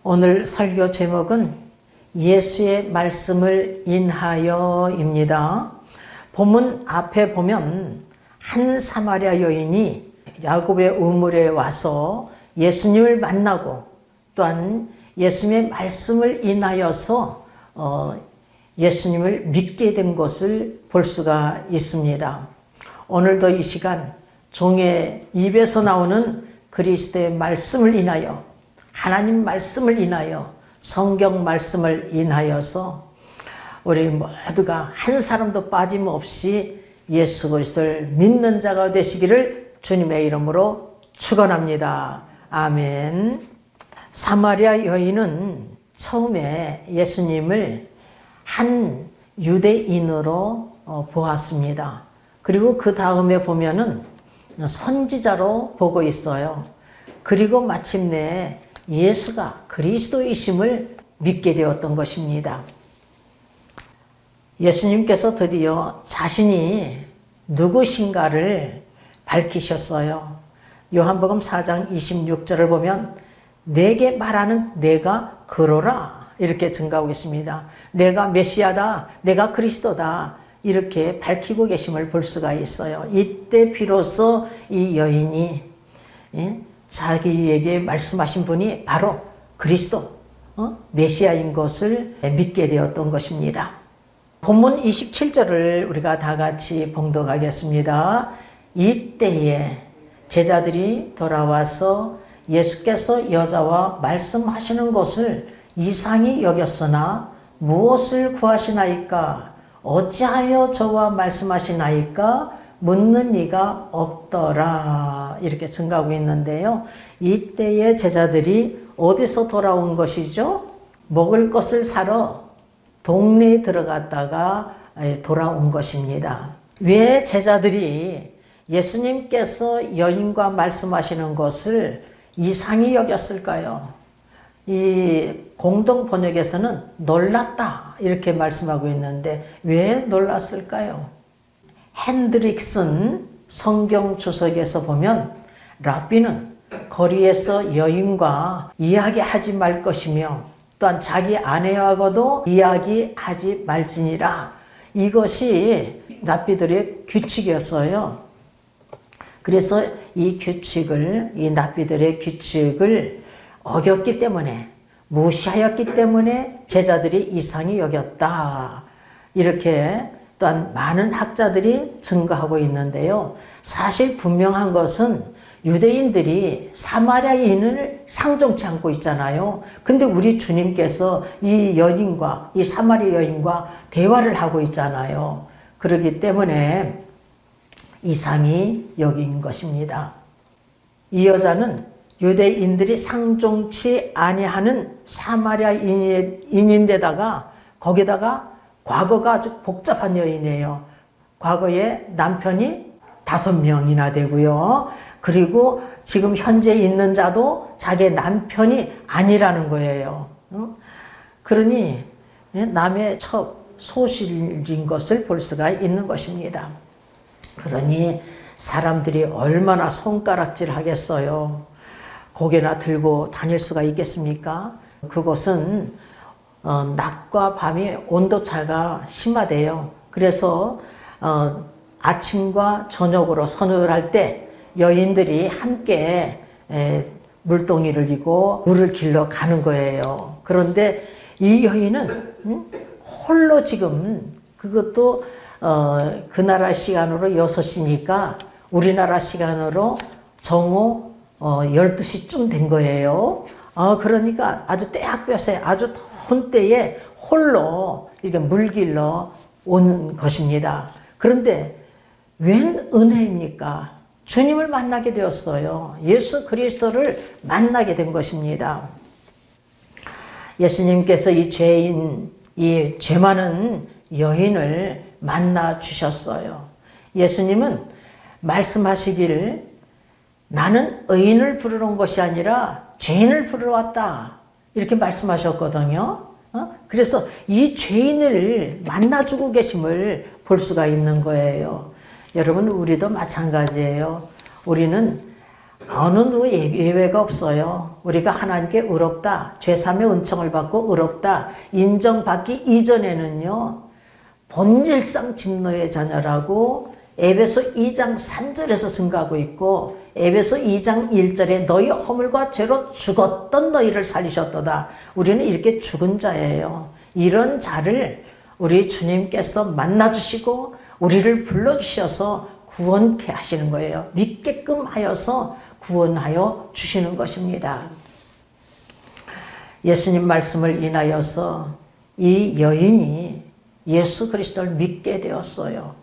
오늘 설교 제목은 예수의 말씀을 인하여입니다. 본문 앞에 보면 한 사마리아 여인이 야곱의 우물에 와서 예수님을 만나고 또한 예수님의 말씀을 인하여서 예수님을 믿게 된 것을 볼 수가 있습니다. 오늘도 이 시간 종의 입에서 나오는 그리스도의 말씀을 인하여, 하나님 말씀을 인하여, 성경 말씀을 인하여서 우리 모두가 한 사람도 빠짐없이 예수 그리스도를 믿는 자가 되시기를 주님의 이름으로 축원합니다. 아멘. 사마리아 여인은 처음에 예수님을 한 유대인으로 보았습니다. 그리고 그 다음에 보면은 선지자로 보고 있어요. 그리고 마침내 예수가 그리스도이심을 믿게 되었던 것입니다. 예수님께서 드디어 자신이 누구신가를 밝히셨어요. 요한복음 4장 26절을 보면 내게 말하는 내가 그러라 이렇게 증가하고 있습니다. 내가 메시아다, 내가 그리스도다 이렇게 밝히고 계심을 볼 수가 있어요. 이때 비로소 이 여인이 자기에게 말씀하신 분이 바로 그리스도, 메시아인 것을 믿게 되었던 것입니다. 본문 27절을 우리가 다 같이 봉독하겠습니다. 이때에 제자들이 돌아와서 예수께서 여자와 말씀하시는 것을 이상히 여겼으나 무엇을 구하시나이까? 어찌하여 저와 말씀하시나이까? 묻는 이가 없더라. 이렇게 증가하고 있는데요. 이때의 제자들이 어디서 돌아온 것이죠? 먹을 것을 사러 동네에 들어갔다가 돌아온 것입니다. 왜 제자들이 예수님께서 여인과 말씀하시는 것을 이상히 여겼을까요? 이 공동 번역에서는 놀랐다 이렇게 말씀하고 있는데 왜 놀랐을까요? 핸드릭슨 성경 주석에서 보면 랍비는 거리에서 여인과 이야기하지 말 것이며 또한 자기 아내하고도 이야기하지 말지니라. 이것이 랍비들의 규칙이었어요. 그래서 이 랍비들의 규칙을 어겼기 때문에, 무시하였기 때문에 제자들이 이상히 여겼다. 이렇게 또한 많은 학자들이 증거하고 있는데요. 사실 분명한 것은 유대인들이 사마리아인을 상종치 않고 있잖아요. 근데 우리 주님께서 이 여인과, 이 사마리아 여인과 대화를 하고 있잖아요. 그렇기 때문에 이상히 여긴 것입니다. 이 여자는 유대인들이 상종치 아니하는 사마리아인인데다가 거기다가 과거가 아주 복잡한 여인이에요. 과거에 남편이 5명이나 되고요. 그리고 지금 현재 있는 자도 자기 남편이 아니라는 거예요. 그러니 남의 첩, 소실인 것을 볼 수가 있는 것입니다. 그러니 사람들이 얼마나 손가락질 하겠어요. 고개나 들고 다닐 수가 있겠습니까? 그곳은 낮과 밤이 온도차가 심하대요. 그래서 아침과 저녁으로 선호를 할 때 여인들이 함께 물동이를 이고 물을 길러 가는 거예요. 그런데 이 여인은 홀로 지금 그것도 그 나라 시간으로 6시니까 우리나라 시간으로 정오 12시쯤 된 거예요. 그러니까 아주 때학볕에 아주 더운 때에 홀로 이렇게 물 길러 오는 것입니다. 그런데 웬 은혜입니까? 주님을 만나게 되었어요. 예수 그리스도를 만나게 된 것입니다. 예수님께서 이 죄 많은 여인을 만나 주셨어요. 예수님은 말씀하시기를 나는 의인을 부르러 온 것이 아니라 죄인을 부르러 왔다. 이렇게 말씀하셨거든요. 그래서 이 죄인을 만나주고 계심을 볼 수가 있는 거예요. 여러분, 우리도 마찬가지예요. 우리는 어느 누구 예외가 없어요. 우리가 하나님께 의롭다, 죄사함의 은총을 받고 의롭다 인정받기 이전에는요, 본질상 진노의 자녀라고 에베소 2장 3절에서 증거하고 있고, 에베소 2장 1절에 너희 허물과 죄로 죽었던 너희를 살리셨도다. 우리는 이렇게 죽은 자예요. 이런 자를 우리 주님께서 만나주시고 우리를 불러주셔서 구원케 하시는 거예요. 믿게끔 하여서 구원하여 주시는 것입니다. 예수님 말씀을 인하여서 이 여인이 예수 그리스도를 믿게 되었어요.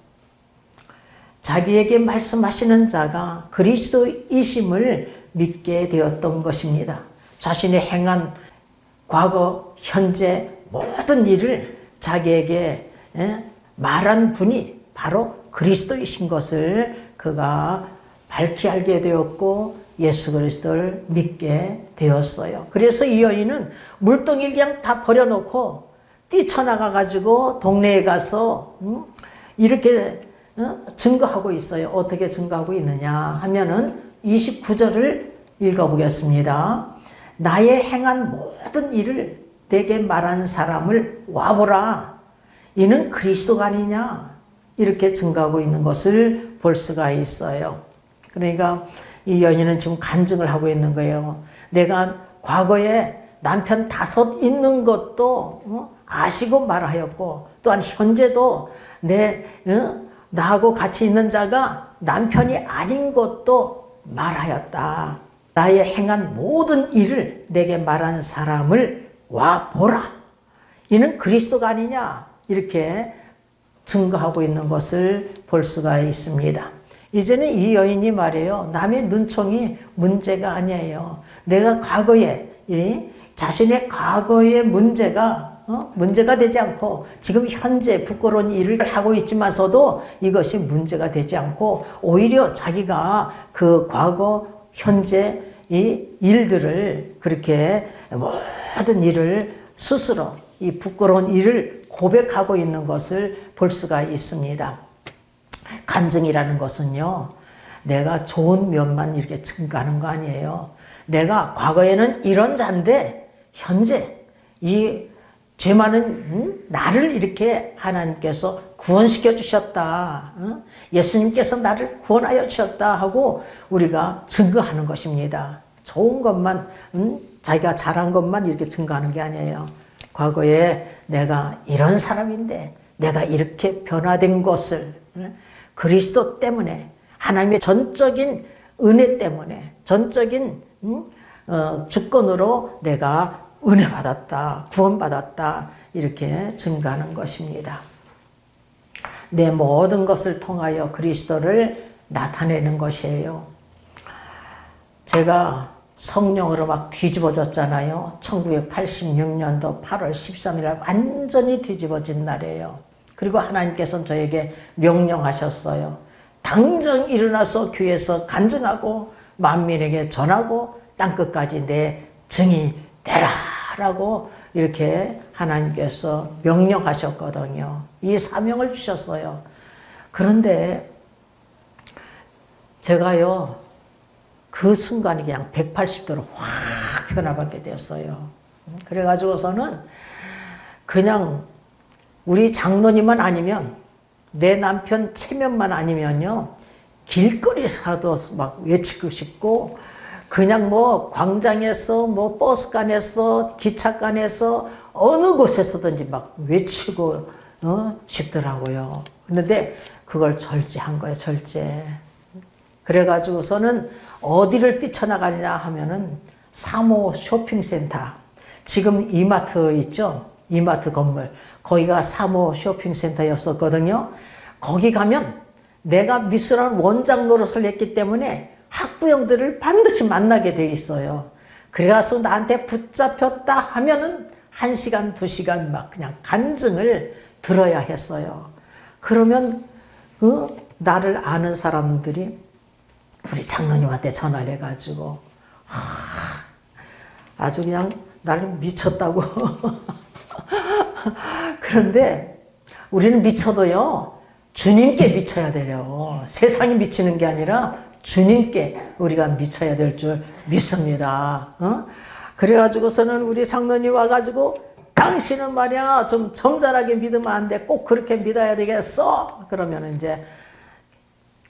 자기에게 말씀하시는 자가 그리스도이심을 믿게 되었던 것입니다. 자신이 행한 과거, 현재 모든 일을 자기에게 말한 분이 바로 그리스도이신 것을 그가 밝히 알게 되었고 예수 그리스도를 믿게 되었어요. 그래서 이 여인은 물동이를 그냥 다 버려놓고 뛰쳐나가 가지고 동네에 가서 이렇게 증거하고 있어요. 어떻게 증거하고 있느냐 하면은 29절을 읽어보겠습니다. 나의 행한 모든 일을 내게 말한 사람을 와보라. 이는 그리스도가 아니냐. 이렇게 증거하고 있는 것을 볼 수가 있어요. 그러니까 이 여인은 지금 간증을 하고 있는 거예요. 내가 과거에 남편 5 있는 것도 아시고 말하였고, 또한 현재도 나하고 같이 있는 자가 남편이 아닌 것도 말하였다. 나의 행한 모든 일을 내게 말한 사람을 와 보라. 이는 그리스도가 아니냐. 이렇게 증거하고 있는 것을 볼 수가 있습니다. 이제는 이 여인이 말해요. 남의 눈총이 문제가 아니에요. 내가 과거에 자신의 과거의 문제가 되지 않고 지금 현재 부끄러운 일을 하고 있지만서도 이것이 문제가 되지 않고 오히려 자기가 그 과거, 현재 이 일들을 그렇게 모든 일을 스스로 이 부끄러운 일을 고백하고 있는 것을 볼 수가 있습니다. 간증이라는 것은요, 내가 좋은 면만 이렇게 증가하는 거 아니에요. 내가 과거에는 이런 자인데 현재 이 죄 많은 나를 이렇게 하나님께서 구원시켜 주셨다. 예수님께서 나를 구원하여 주셨다 하고 우리가 증거하는 것입니다. 좋은 것만, 자기가 잘한 것만 이렇게 증거하는 게 아니에요. 과거에 내가 이런 사람인데 내가 이렇게 변화된 것을 그리스도 때문에, 하나님의 전적인 은혜 때문에, 전적인 주권으로 내가 은혜 받았다, 구원 받았다, 이렇게 증거하는 것입니다. 내 모든 것을 통하여 그리스도를 나타내는 것이에요. 제가 성령으로 막 뒤집어졌잖아요. 1986년도 8월 13일 날 완전히 뒤집어진 날이에요. 그리고 하나님께서는 저에게 명령하셨어요. 당장 일어나서 교회에서 간증하고 만민에게 전하고 땅끝까지 내 증인이 되라 라고 이렇게 하나님께서 명령하셨거든요. 이 사명을 주셨어요. 그런데 제가요, 그 순간이 그냥 180도로 확 변화받게 되었어요. 그래가지고서는 그냥 우리 장로님만 아니면, 내 남편 체면만 아니면요, 길거리에서도 막 외치고 싶고, 그냥 뭐 광장에서 뭐 버스간에서 기차간에서 어느 곳에서든지 막 외치고 싶더라고요. 그런데 그걸 절제한 거예요. 절제. 그래가지고서는 어디를 뛰쳐나가냐 하면은 사모 쇼핑센터, 지금 이마트 있죠? 이마트 건물, 거기가 사모 쇼핑센터였었거든요. 거기 가면 내가 미술학 원장 노릇을 했기 때문에 학부형들을 반드시 만나게 돼 있어요. 그래서 나한테 붙잡혔다 하면은 1시간, 2시간 막 그냥 간증을 들어야 했어요. 그러면 나를 아는 사람들이 우리 장로님한테 전화를 해가지고 아주 그냥 나를 미쳤다고. 그런데 우리는 미쳐도요, 주님께 미쳐야 돼요. 세상이 미치는 게 아니라 주님께 우리가 미쳐야 될 줄 믿습니다. 그래가지고서는 우리 장로님 와가지고 당신은 말이야 좀 점잖하게 믿으면 안 돼. 꼭 그렇게 믿어야 되겠어. 그러면 이제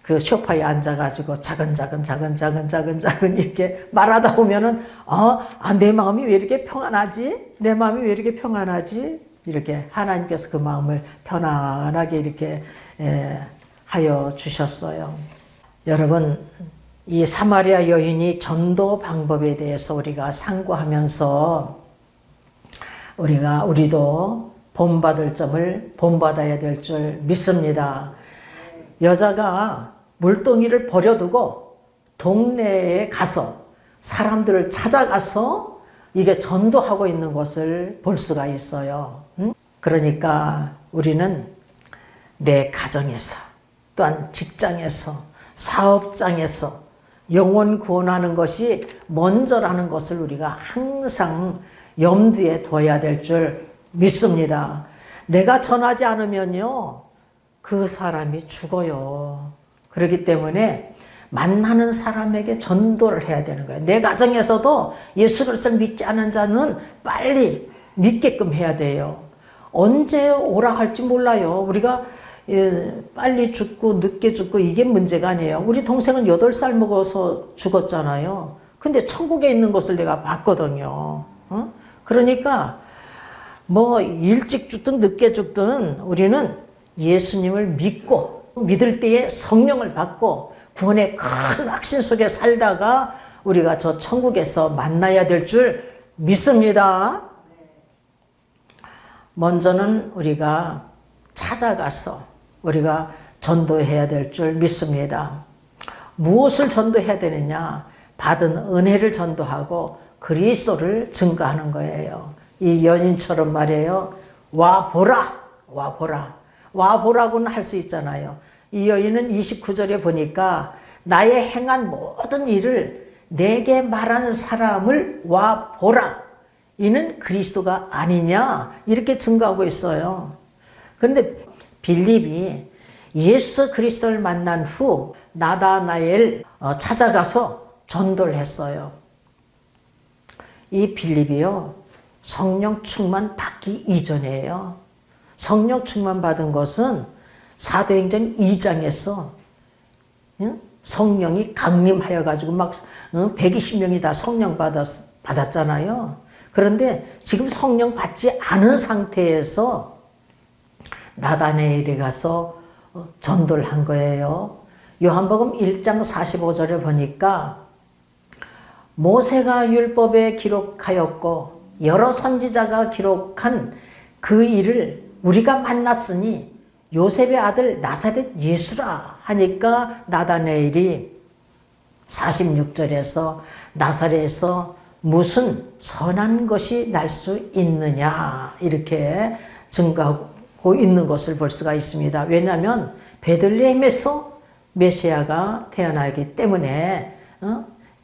그 소파에 앉아가지고 작은 이렇게 말하다 보면은 내 마음이 왜 이렇게 평안하지? 내 마음이 왜 이렇게 평안하지? 이렇게 하나님께서 그 마음을 편안하게 이렇게 하여 주셨어요. 여러분, 이 사마리아 여인이 전도 방법에 대해서 우리가 상고하면서 우리도 본받을 점을 본받아야 될 줄 믿습니다. 여자가 물동이를 버려두고 동네에 가서 사람들을 찾아가서 이게 전도하고 있는 것을 볼 수가 있어요. 그러니까 우리는 내 가정에서 또한 직장에서 사업장에서 영혼 구원하는 것이 먼저라는 것을 우리가 항상 염두에 둬야 될 줄 믿습니다. 내가 전하지 않으면요 그 사람이 죽어요. 그렇기 때문에 만나는 사람에게 전도를 해야 되는 거예요. 내 가정에서도 예수 그리스도를 믿지 않은 자는 빨리 믿게끔 해야 돼요. 언제 오라 할지 몰라요. 우리가 빨리 죽고 늦게 죽고 이게 문제가 아니에요. 우리 동생은 8살 먹어서 죽었잖아요. 근데 천국에 있는 것을 내가 봤거든요. 그러니까 뭐 일찍 죽든 늦게 죽든 우리는 예수님을 믿고 믿을 때에 성령을 받고 구원의 큰 확신 속에 살다가 우리가 저 천국에서 만나야 될 줄 믿습니다. 먼저는 우리가 찾아가서 우리가 전도해야 될 줄 믿습니다. 무엇을 전도해야 되느냐? 받은 은혜를 전도하고 그리스도를 증거하는 거예요. 이 연인처럼 말이에요. 와 보라, 와 보라. 와 보라고는 할 수 있잖아요. 이 여인은 29절에 보니까 나의 행한 모든 일을 내게 말하는 사람을 와 보라. 이는 그리스도가 아니냐 이렇게 증거하고 있어요. 그런데 빌립이 예수 그리스도를 만난 후 나다나엘 찾아가서 전도를 했어요. 이 빌립이요 성령 충만 받기 이전이에요. 성령 충만 받은 것은 사도행전 2장에서 성령이 강림하여 가지고 막 120명이 다 성령 받았잖아요. 그런데 지금 성령 받지 않은 상태에서 나다나엘에 가서 전도를 한 거예요. 요한복음 1장 45절에 보니까 모세가 율법에 기록하였고 여러 선지자가 기록한 그 일을 우리가 만났으니 요셉의 아들 나사렛 예수라 하니까 나다나엘이 46절에서 나사렛에서 무슨 선한 것이 날 수 있느냐 이렇게 증거하고 있는 것을 볼 수가 있습니다. 왜냐하면 베들레헴에서 메시아가 태어나기 때문에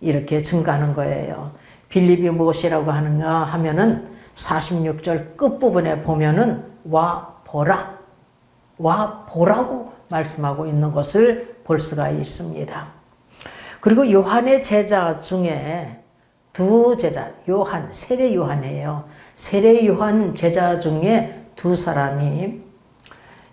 이렇게 증거하는 거예요. 빌립이 무엇이라고 하는가 하면은 46절 끝부분에 보면은 와 보라, 와 보라고 말씀하고 있는 것을 볼 수가 있습니다. 그리고 요한의 제자 중에 두 제자, 요한, 세례 요한이에요. 세례 요한 제자 중에 두 사람이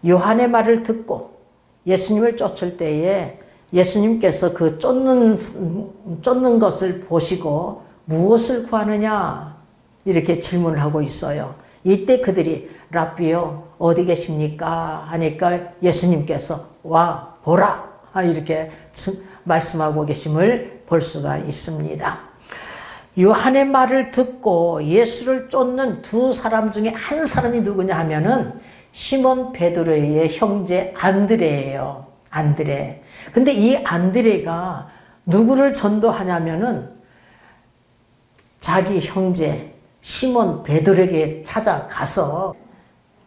요한의 말을 듣고 예수님을 쫓을 때에 예수님께서 그 쫓는 것을 보시고 무엇을 구하느냐 이렇게 질문을 하고 있어요. 이때 그들이 랍비요 어디 계십니까 하니까 예수님께서 와 보라 이렇게 말씀하고 계심을 볼 수가 있습니다. 요한의 말을 듣고 예수를 쫓는 두 사람 중에 한 사람이 누구냐 하면은 시몬 베드로의 형제 안드레예요. 안드레. 근데 이 안드레가 누구를 전도하냐면은 자기 형제 시몬 베드로에게 찾아가서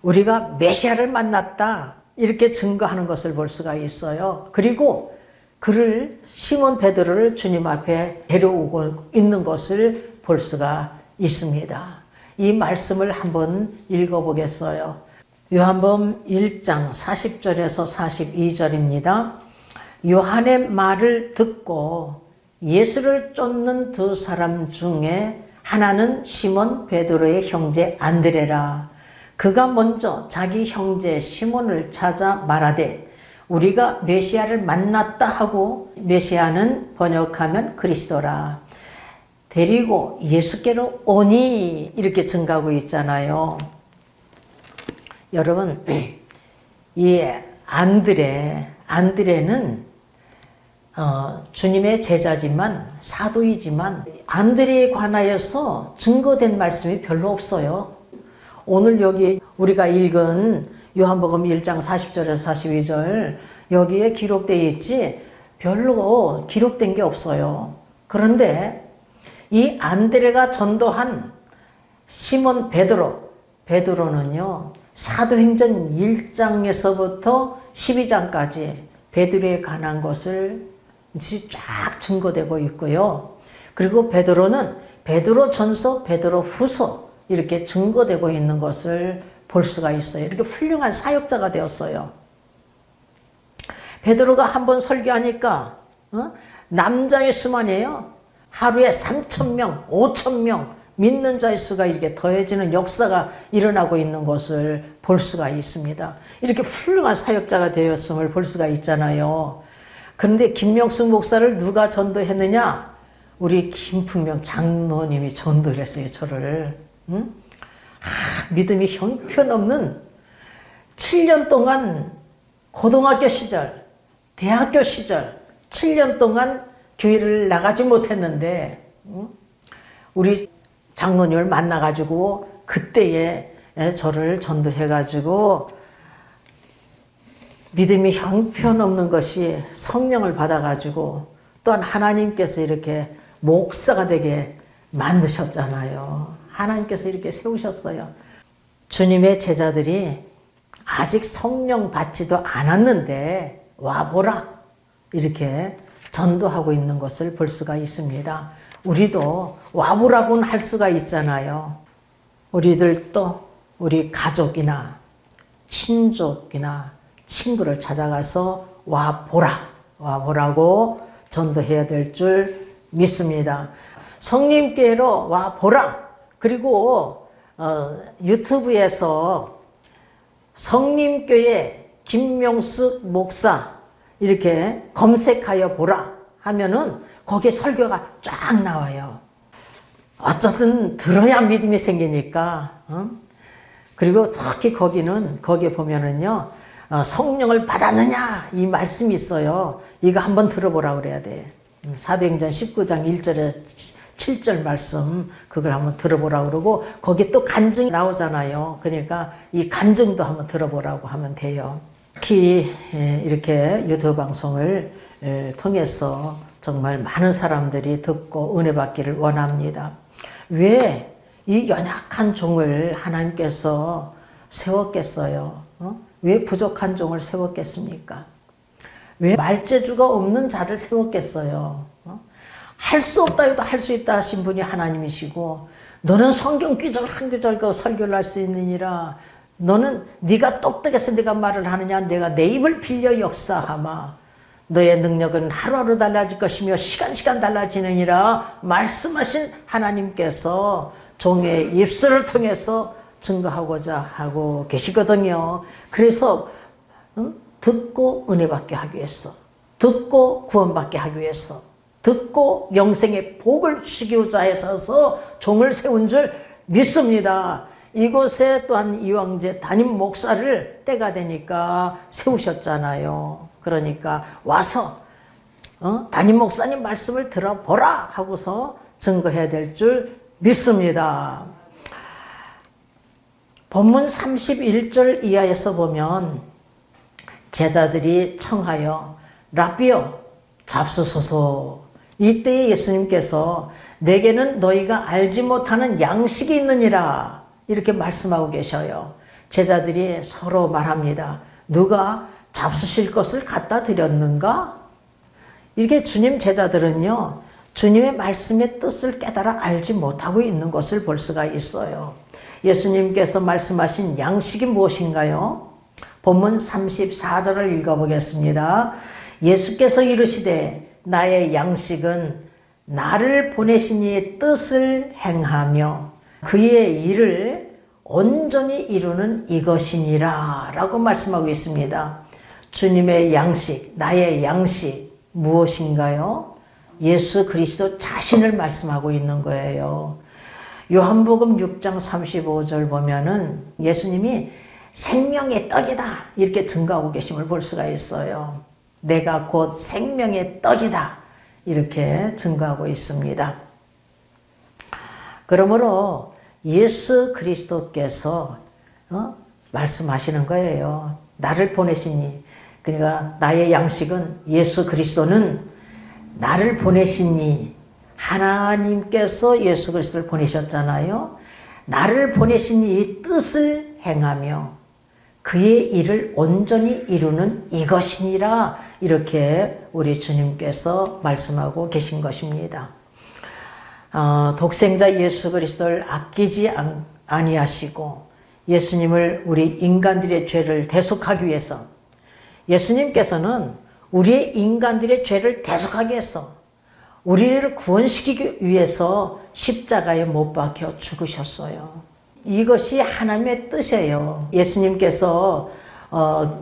우리가 메시아를 만났다 이렇게 증거하는 것을 볼 수가 있어요. 그리고 그를 시몬 베드로를 주님 앞에 데려오고 있는 것을 볼 수가 있습니다. 이 말씀을 한번 읽어보겠어요. 요한복음 1장 40절에서 42절입니다. 요한의 말을 듣고 예수를 쫓는 두 사람 중에 하나는 시몬 베드로의 형제 안드레라. 그가 먼저 자기 형제 시몬을 찾아 말하되 우리가 메시아를 만났다 하고, 메시아는 번역하면 그리스도라, 데리고 예수께로 오니, 이렇게 증가하고 있잖아요. 여러분, 이 안드레는 주님의 제자지만 사도이지만 안드레에 관하여서 증거된 말씀이 별로 없어요. 오늘 여기 우리가 읽은 요한복음 1장 40절에서 42절 여기에 기록되어 있지 별로 기록된 게 없어요. 그런데 이 안드레가 전도한 시몬 베드로는요, 사도행전 1장에서부터 12장까지 베드로에 관한 것을 쫙 증거되고 있고요. 그리고 베드로는 베드로전서, 베드로후서 이렇게 증거되고 있는 것을 볼 수가 있어요. 이렇게 훌륭한 사역자가 되었어요. 베드로가 한번 설교하니까 남자의 수만이에요. 하루에 3,000명, 5,000명 믿는 자의 수가 이렇게 더해지는 역사가 일어나고 있는 것을 볼 수가 있습니다. 이렇게 훌륭한 사역자가 되었음을 볼 수가 있잖아요. 그런데 김명숙 목사를 누가 전도했느냐? 우리 김풍명 장로님이 전도를 했어요, 저를. 믿음이 형편없는 7년 동안 고등학교 시절, 대학교 시절 7년 동안 교회를 나가지 못했는데 우리 장로님을 만나가지고 그때에 저를 전도해가지고 믿음이 형편없는 것이 성령을 받아가지고 또한 하나님께서 이렇게 목사가 되게 만드셨잖아요. 하나님께서 이렇게 세우셨어요. 주님의 제자들이 아직 성령 받지도 않았는데 와보라 이렇게 전도하고 있는 것을 볼 수가 있습니다. 우리도 와보라고는 할 수가 있잖아요. 우리들도 우리 가족이나 친족이나 친구를 찾아가서 와보라고 전도해야 될 줄 믿습니다. 성림교회로 와보라. 그리고 유튜브에서 성림교회 김명숙 목사 이렇게 검색하여 보라 하면은 거기에 설교가 쫙 나와요. 어쨌든 들어야 믿음이 생기니까. 그리고 특히 거기에 보면은요, 성령을 받았느냐 이 말씀이 있어요. 이거 한번 들어보라 그래야 돼. 사도행전 19장 1절에 7절 말씀 그걸 한번 들어보라 그러고 거기 또 간증이 나오잖아요. 그러니까 이 간증도 한번 들어보라고 하면 돼요. 특히 이렇게 유튜브 방송을 통해서 정말 많은 사람들이 듣고 은혜 받기를 원합니다. 왜 이 연약한 종을 하나님께서 세웠겠어요? 왜 부족한 종을 세웠겠습니까? 왜 말재주가 없는 자를 세웠겠어요? 할 수 없다 해도 할 수 있다 하신 분이 하나님이시고, 너는 성경 구절 한 구절 설교를 할 수 있느니라. 너는 네가 똑똑해서 네가 말을 하느냐. 내가 내 입을 빌려 역사하마. 너의 능력은 하루하루 달라질 것이며 시간 달라지느니라 말씀하신 하나님께서 종의 입술을 통해서 증거하고자 하고 계시거든요. 그래서 듣고 은혜받게 하기 위해서, 듣고 구원받게 하기 위해서, 듣고 영생의 복을 주시고자 해서 종을 세운 줄 믿습니다. 이곳에 또한 이왕제 담임 목사를 때가 되니까 세우셨잖아요. 그러니까 와서 담임 목사님 말씀을 들어보라 하고서 증거해야 될 줄 믿습니다. 본문 31절 이하에서 보면 제자들이 청하여 라비여 잡수소서. 이때에 예수님께서 내게는 너희가 알지 못하는 양식이 있느니라 이렇게 말씀하고 계셔요. 제자들이 서로 말합니다. 누가 잡수실 것을 갖다 드렸는가? 이렇게 주님 제자들은요, 주님의 말씀의 뜻을 깨달아 알지 못하고 있는 것을 볼 수가 있어요. 예수님께서 말씀하신 양식이 무엇인가요? 본문 34절을 읽어보겠습니다. 예수께서 이르시되 나의 양식은 나를 보내신 이의 뜻을 행하며 그의 일을 온전히 이루는 이것이니라 라고 말씀하고 있습니다. 주님의 양식, 나의 양식 무엇인가요? 예수 그리스도 자신을 말씀하고 있는 거예요. 요한복음 6장 35절 보면은 예수님이 생명의 떡이다 이렇게 증거하고 계심을 볼 수가 있어요. 내가 곧 생명의 떡이다 이렇게 증거하고 있습니다. 그러므로 예수 그리스도께서 말씀하시는 거예요. 나를 보내시니, 그러니까 나의 양식은 예수 그리스도는 나를 보내시니, 하나님께서 예수 그리스도를 보내셨잖아요. 나를 보내시니 이 뜻을 행하며 그의 일을 온전히 이루는 이것이니라 이렇게 우리 주님께서 말씀하고 계신 것입니다. 독생자 예수 그리스도를 아끼지 아니하시고 예수님을 우리 인간들의 죄를 대속하기 위해서, 예수님께서는 우리의 인간들의 죄를 대속하기 위해서 우리를 구원시키기 위해서 십자가에 못 박혀 죽으셨어요. 이것이 하나님의 뜻이에요. 예수님께서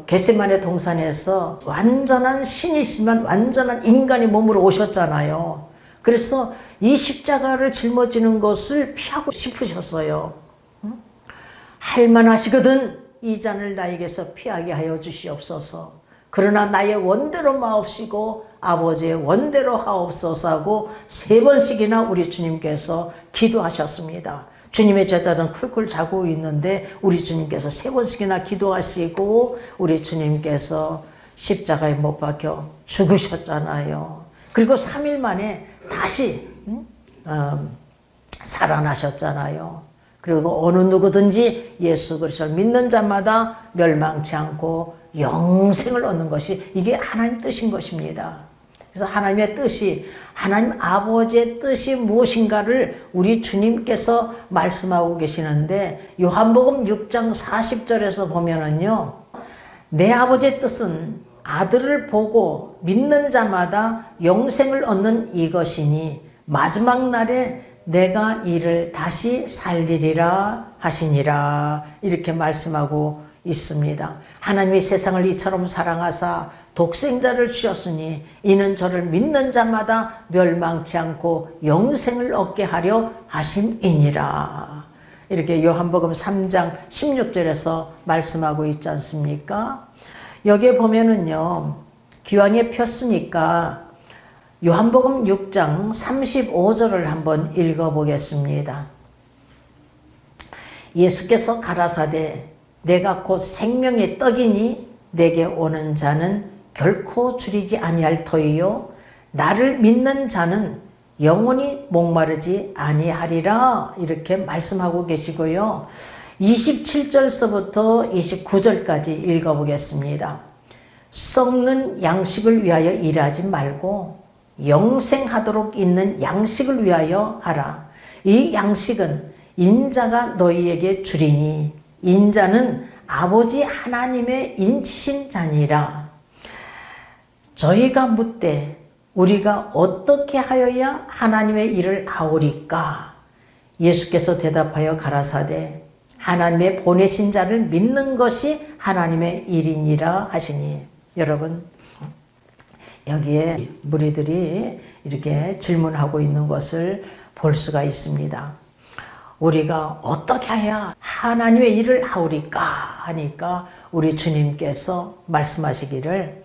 겟세마네 동산에서 완전한 신이시지만 완전한 인간의 몸으로 오셨잖아요. 그래서 이 십자가를 짊어지는 것을 피하고 싶으셨어요. 할만하시거든 이 잔을 나에게서 피하게 하여 주시옵소서. 그러나 나의 원대로 마옵시고 아버지의 원대로 하옵소서 하고 3번씩이나 우리 주님께서 기도하셨습니다. 주님의 제자들은 쿨쿨 자고 있는데 우리 주님께서 3번씩이나 기도하시고 우리 주님께서 십자가에 못 박혀 죽으셨잖아요. 그리고 3일 만에 다시 살아나셨잖아요. 그리고 어느 누구든지 예수 그리스도를 믿는 자마다 멸망치 않고 영생을 얻는 것이 이게 하나님 뜻인 것입니다. 그래서 하나님의 뜻이, 하나님 아버지의 뜻이 무엇인가를 우리 주님께서 말씀하고 계시는데 요한복음 6장 40절에서 보면은요, 내 아버지의 뜻은 아들을 보고 믿는 자마다 영생을 얻는 이것이니 마지막 날에 내가 이를 다시 살리리라 하시니라 이렇게 말씀하고 있습니다. 하나님이 세상을 이처럼 사랑하사 독생자를 주셨으니 이는 저를 믿는 자마다 멸망치 않고 영생을 얻게 하려 하심이니라. 이렇게 요한복음 3장 16절에서 말씀하고 있지 않습니까? 여기에 보면은요, 기왕에 폈으니까 요한복음 6장 35절을 한번 읽어보겠습니다. 예수께서 가라사대 내가 곧 생명의 떡이니 내게 오는 자는 결코 줄이지 아니할 터이요 나를 믿는 자는 영원히 목마르지 아니하리라 이렇게 말씀하고 계시고요. 27절서부터 29절까지 읽어보겠습니다. 썩는 양식을 위하여 일하지 말고 영생하도록 있는 양식을 위하여 하라. 이 양식은 인자가 너희에게 주리니 인자는 아버지 하나님의 인치신 자니라. 저희가 묻되 우리가 어떻게 하여야 하나님의 일을 하오리까? 예수께서 대답하여 가라사대 하나님의 보내신 자를 믿는 것이 하나님의 일이니라 하시니. 여러분, 여기에 무리들이 이렇게 질문하고 있는 것을 볼 수가 있습니다. 우리가 어떻게 해야 하나님의 일을 하오리까 하니까 우리 주님께서 말씀하시기를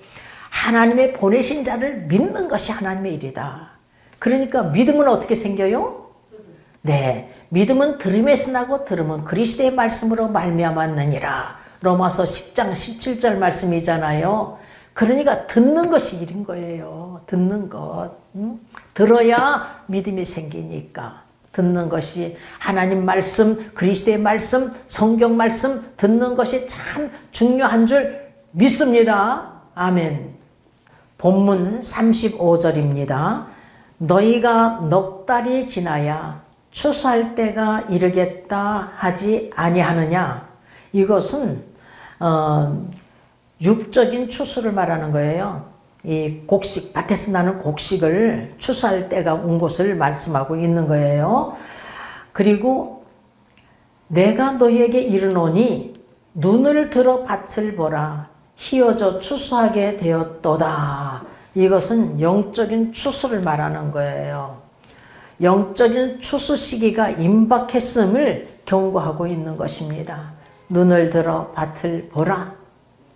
하나님의 보내신 자를 믿는 것이 하나님의 일이다. 그러니까 믿음은 어떻게 생겨요? 네, 믿음은 들음에서 나고 들음은 그리스도의 말씀으로 말미암았느니라. 로마서 10장 17절 말씀이잖아요. 그러니까 듣는 것이 일인 거예요. 듣는 것. 들어야 믿음이 생기니까. 듣는 것이 하나님 말씀, 그리스도의 말씀, 성경 말씀 듣는 것이 참 중요한 줄 믿습니다. 아멘. 본문 35절입니다. 너희가 넉 달이 지나야 추수할 때가 이르겠다 하지 아니하느냐. 이것은 육적인 추수를 말하는 거예요. 이 곡식, 밭에서 나는 곡식을 추수할 때가 온 것을 말씀하고 있는 거예요. 그리고 내가 너희에게 이르노니 눈을 들어 밭을 보라. 희어져 추수하게 되었도다. 이것은 영적인 추수를 말하는 거예요. 영적인 추수 시기가 임박했음을 경고하고 있는 것입니다. 눈을 들어 밭을 보라.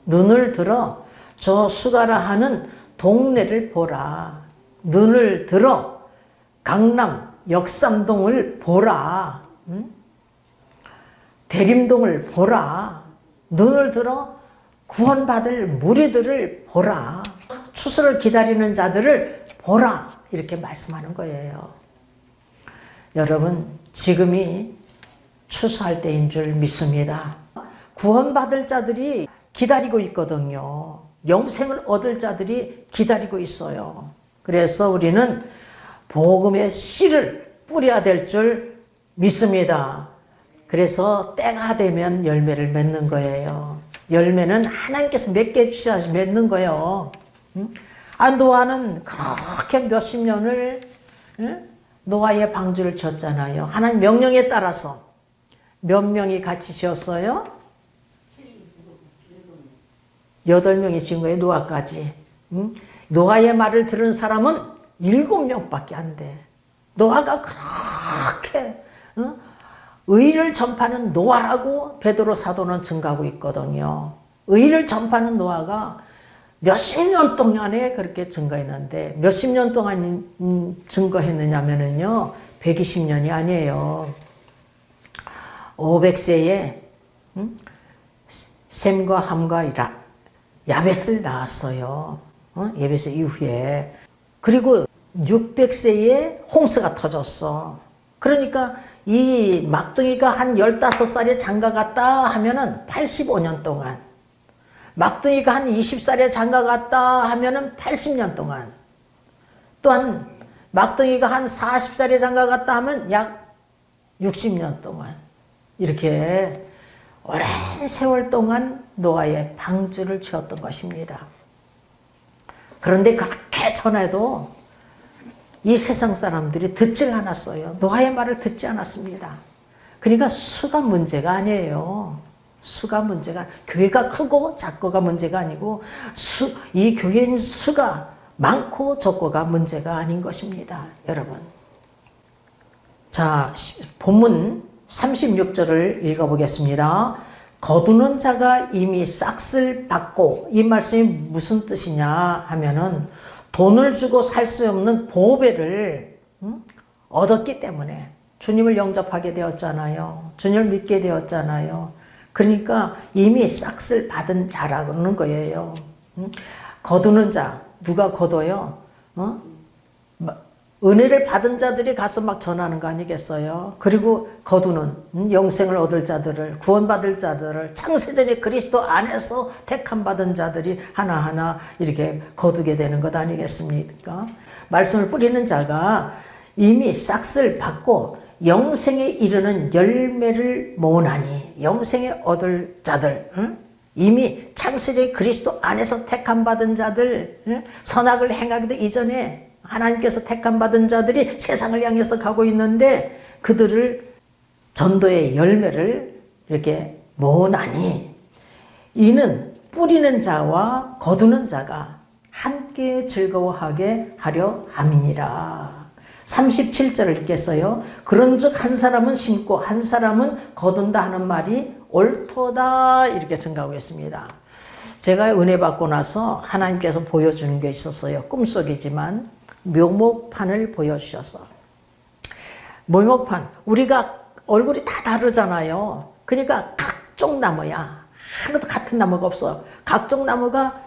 눈을 들어 저 수가라 하는 동네를 보라. 눈을 들어 강남 역삼동을 보라. 대림동을 보라. 눈을 들어 구원받을 무리들을 보라. 추수를 기다리는 자들을 보라. 이렇게 말씀하는 거예요. 여러분, 지금이 추수할 때인 줄 믿습니다. 구원받을 자들이 기다리고 있거든요. 영생을 얻을 자들이 기다리고 있어요. 그래서 우리는 복음의 씨를 뿌려야 될 줄 믿습니다. 그래서 때가 되면 열매를 맺는 거예요. 열매는 하나님께서 맺게 주셔서 맺는 거예요. 노아는 그렇게 몇십 년을 노아의 방주를 쳤잖아요. 하나님 명령에 따라서 몇 명이 같이 지었어요? 8명이 지은 거예요. 노아까지. 노아의 말을 들은 사람은 7명밖에 안 돼. 노아가 그렇게 의를 전파하는 노아라고 베드로 사도는 증거하고 있거든요. 의를 전파하는 노아가 몇십 년 동안에 그렇게 증거했는데 몇십 년 동안 증거했느냐면요 120년이 아니에요. 500세에 셈과 함과 야벳을 낳았어요. 야벳 이후에. 그리고 600세에 홍수가 터졌어. 그러니까 이 막둥이가 한 15살에 장가갔다 하면은 85년 동안, 막둥이가 한 20살에 장가갔다 하면은 80년 동안, 또한 막둥이가 한 40살에 장가갔다 하면 약 60년 동안, 이렇게 오랜 세월 동안 노아의 방주를 지었던 것입니다. 그런데 그렇게 전해도 이 세상 사람들이 듣질 않았어요. 노아의 말을 듣지 않았습니다. 그러니까 수가 문제가 아니에요. 수가 문제가, 교회가 크고 작고가 문제가 아니고 이 교회인 수가 많고 적고가 문제가 아닌 것입니다. 여러분. 자, 본문 36절을 읽어보겠습니다. 거두는 자가 이미 싹을 받고, 이 말씀이 무슨 뜻이냐 하면은 돈을 주고 살 수 없는 보배를 얻었기 때문에 주님을 영접하게 되었잖아요. 주님을 믿게 되었잖아요. 그러니까 이미 싹을 받은 자라는 거예요. 거두는 자, 누가 거둬요? 은혜를 받은 자들이 가서 막 전하는 거 아니겠어요? 그리고 거두는 영생을 얻을 자들을, 구원받을 자들을 창세전에 그리스도 안에서 택함 받은 자들이 하나하나 이렇게 거두게 되는 것 아니겠습니까? 말씀을 뿌리는 자가 이미 싹을 받고 영생에 이르는 열매를 모으나니, 영생을 얻을 자들, 이미 창세전에 그리스도 안에서 택함 받은 자들, 선악을 행하기도 이전에 하나님께서 택함 받은 자들이 세상을 향해서 가고 있는데 그들을 전도의 열매를 이렇게 모으나니, 이는 뿌리는 자와 거두는 자가 함께 즐거워하게 하려 함이니라. 37절을 읽겠어요. 그런즉 한 사람은 심고 한 사람은 거둔다 하는 말이 옳도다, 이렇게 증가하고 있습니다. 제가 은혜 받고 나서 하나님께서 보여주는 게 있었어요. 꿈속이지만 묘목판을 보여주셔서. 묘목판, 우리가 얼굴이 다 다르잖아요. 그러니까 각종 나무야. 하나도 같은 나무가 없어. 각종 나무가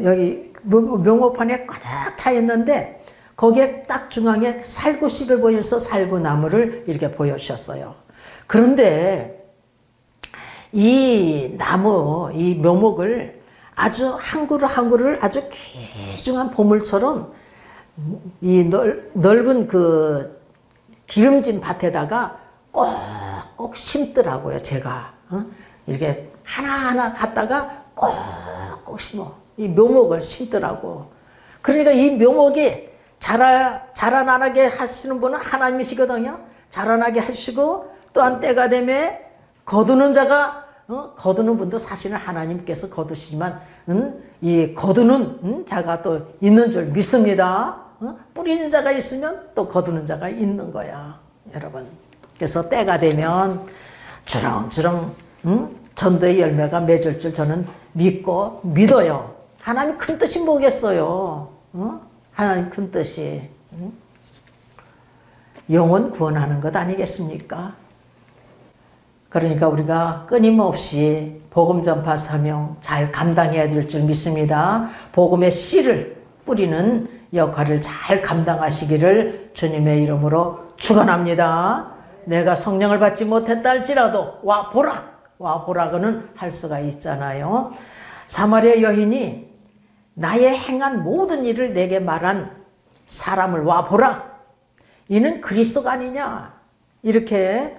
여기 묘목판에 꽉 차 있는데 거기에 딱 중앙에 살구씨를 보여서 살구나무를 이렇게 보여주셨어요. 그런데 이 나무, 이 묘목을 아주 한 그루 한 그루를 아주 귀중한 보물처럼 이 넓은 그 기름진 밭에다가 꼭꼭 심더라고요. 제가 이렇게 하나하나 갖다가 꼭꼭 심어. 이 묘목을 심더라고. 그러니까 이 묘목이 자라나게 하시는 분은 하나님이시거든요. 자라나게 하시고 또한 때가 되면 거두는 자가 거두는 분도 사실은 하나님께서 거두시지만 이 거두는 자가 또 있는 줄 믿습니다. 뿌리는 자가 있으면 또 거두는 자가 있는 거야, 여러분. 그래서 때가 되면 주렁주렁 전도의 열매가 맺을 줄 저는 믿어요. 하나님 큰 뜻이 뭐겠어요? 하나님 큰 뜻이 영혼 구원하는 것 아니겠습니까? 그러니까 우리가 끊임없이 복음 전파 사명 잘 감당해야 될 줄 믿습니다. 복음의 씨를 뿌리는 역할을 잘 감당하시기를 주님의 이름으로 축원합니다. 내가 성령을 받지 못했다 할지라도 와 보라고는 할 수가 있잖아요. 사마리아 여인이 나의 행한 모든 일을 내게 말한 사람을 와 보라. 이는 그리스도가 아니냐. 이렇게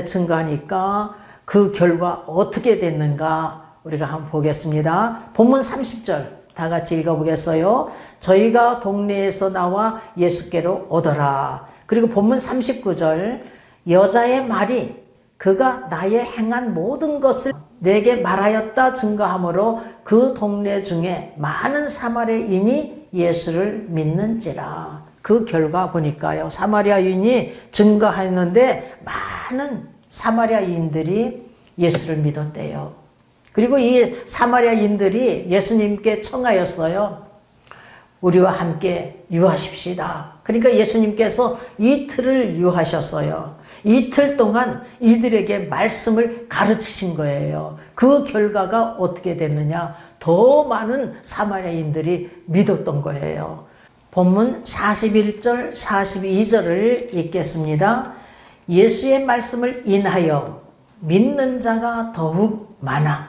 증거하니까 그 결과 어떻게 됐는가 우리가 한번 보겠습니다. 본문 30절 다 같이 읽어보겠어요. 저희가 동네에서 나와 예수께로 오더라. 그리고 본문 39절 여자의 말이 그가 나의 행한 모든 것을 내게 말하였다 증거하므로 그 동네 중에 많은 사마리아인이 예수를 믿는지라. 그 결과 보니까요. 사마리아인이 증거하였는데 많은 사마리아인들이 예수를 믿었대요. 그리고 이 사마리아인들이 예수님께 청하였어요. 우리와 함께 유하십시다. 그러니까 예수님께서 이틀을 유하셨어요. 이틀 동안 이들에게 말씀을 가르치신 거예요. 그 결과가 어떻게 됐느냐? 더 많은 사마리아인들이 믿었던 거예요. 본문 41절 42절을 읽겠습니다. 예수의 말씀을 인하여 믿는 자가 더욱 많아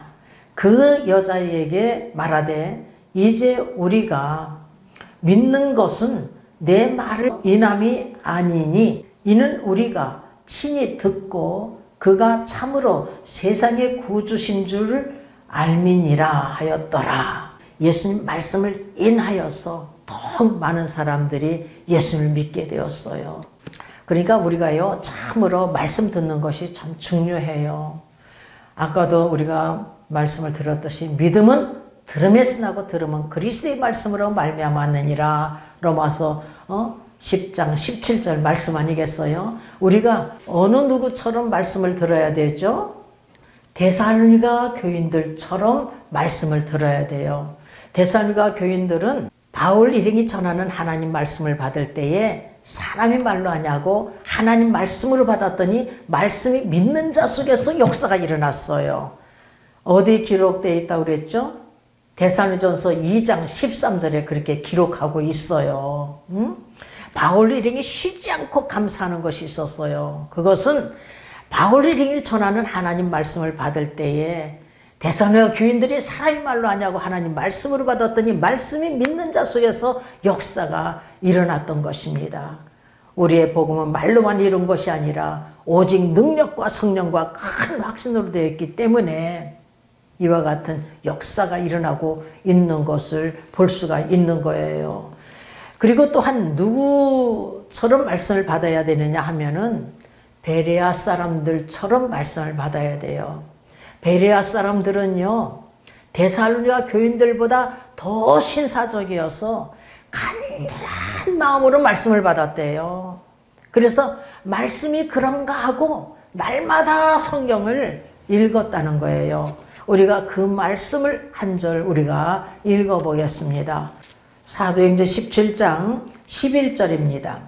그 여자에게 말하되 이제 우리가 믿는 것은 내 말을 인함이 아니니 이는 우리가 친히 듣고 그가 참으로 세상의 구주신 줄을 알미니라 하였더라. 예수님 말씀을 인하여서 더욱 많은 사람들이 예수를 믿게 되었어요. 그러니까 우리가요 참으로 말씀 듣는 것이 참 중요해요. 아까도 우리가 말씀을 들었듯이 믿음은 들음에서 나고 들으면 그리스도의 말씀으로 말미암았느니라. 로마서 10장 17절 말씀 아니겠어요? 우리가 어느 누구처럼 말씀을 들어야 되죠? 데살로니가 교인들처럼 말씀을 들어야 돼요. 데살로니가 교인들은 바울 일행이 전하는 하나님 말씀을 받을 때에 사람이 말로 하냐고 하나님 말씀으로 받았더니 말씀이 믿는 자 속에서 역사가 일어났어요. 어디 기록되어 있다고 그랬죠? 데살로니전서 2장 13절에 그렇게 기록하고 있어요. 바울 일행이 쉬지 않고 감사하는 것이 있었어요. 그것은 바울 일행이 전하는 하나님 말씀을 받을 때에 데살로니가 교인들이 사람이 말로 하냐고 하나님 말씀으로 받았더니 말씀이 믿는 자 속에서 역사가 일어났던 것입니다. 우리의 복음은 말로만 이룬 것이 아니라 오직 능력과 성령과 큰 확신으로 되어 있기 때문에 이와 같은 역사가 일어나고 있는 것을 볼 수가 있는 거예요. 그리고 또한 누구처럼 말씀을 받아야 되느냐 하면은 베레아 사람들처럼 말씀을 받아야 돼요. 베레아 사람들은요 데살로니가 교인들보다 더 신사적이어서 간절한 마음으로 말씀을 받았대요. 그래서 말씀이 그런가 하고 날마다 성경을 읽었다는 거예요. 우리가 그 말씀을 한 절 우리가 읽어보겠습니다. 사도행전 17장 11절입니다.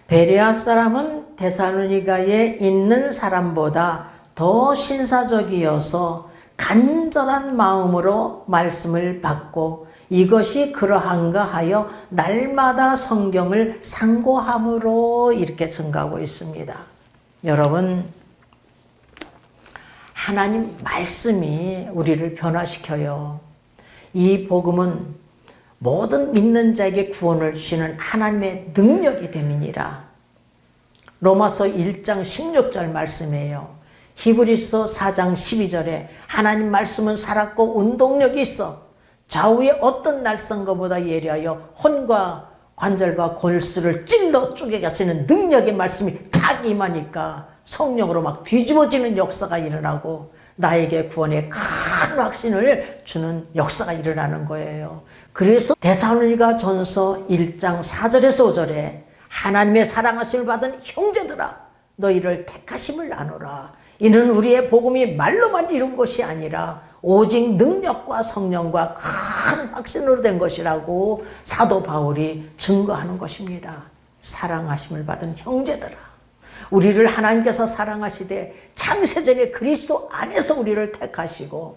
베레아 사람은 데살로니가에 있는 사람보다 더 신사적이어서 간절한 마음으로 말씀을 받고 이것이 그러한가 하여 날마다 성경을 상고함으로 이렇게 증가하고 있습니다. 여러분, 하나님 말씀이 우리를 변화시켜요. 이 복음은 모든 믿는 자에게 구원을 주시는 하나님의 능력이 됨이니라. 로마서 1장 16절 말씀이에요. 히브리서 4장 12절에 하나님 말씀은 살았고 운동력이 있어 좌우의 어떤 날선거보다 예리하여 혼과 관절과 골수를 찔러 쪼개게 하시는 능력의 말씀이 딱 임하니까 성령으로 막 뒤집어지는 역사가 일어나고 나에게 구원의 큰 확신을 주는 역사가 일어나는 거예요. 그래서 데살로니가 전서 1장 4절에서 5절에 하나님의 사랑하심을 받은 형제들아 너희를 택하심을 나누라. 이는 우리의 복음이 말로만 이룬 것이 아니라 오직 능력과 성령과 큰 확신으로 된 것이라고 사도 바울이 증거하는 것입니다. 사랑하심을 받은 형제들아, 우리를 하나님께서 사랑하시되 창세전에 그리스도 안에서 우리를 택하시고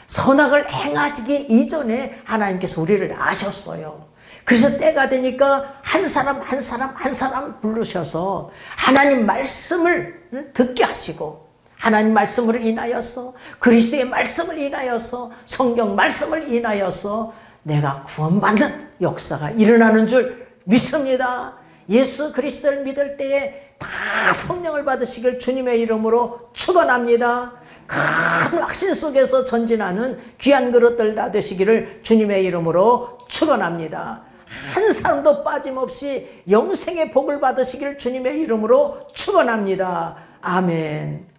선악을 행하기 이전에 하나님께서 우리를 아셨어요. 그래서 때가 되니까 한 사람 한 사람 한 사람 부르셔서 하나님 말씀을 듣게 하시고 하나님 말씀으로 인하여서 그리스도의 말씀을 인하여서 성경 말씀을 인하여서 내가 구원받는 역사가 일어나는 줄 믿습니다. 예수 그리스도를 믿을 때에 다 성령을 받으시길 주님의 이름으로 축원합니다. 큰 확신 속에서 전진하는 귀한 그릇들 다 되시기를 주님의 이름으로 축원합니다. 한 사람도 빠짐없이 영생의 복을 받으시길 주님의 이름으로 축원합니다. 아멘.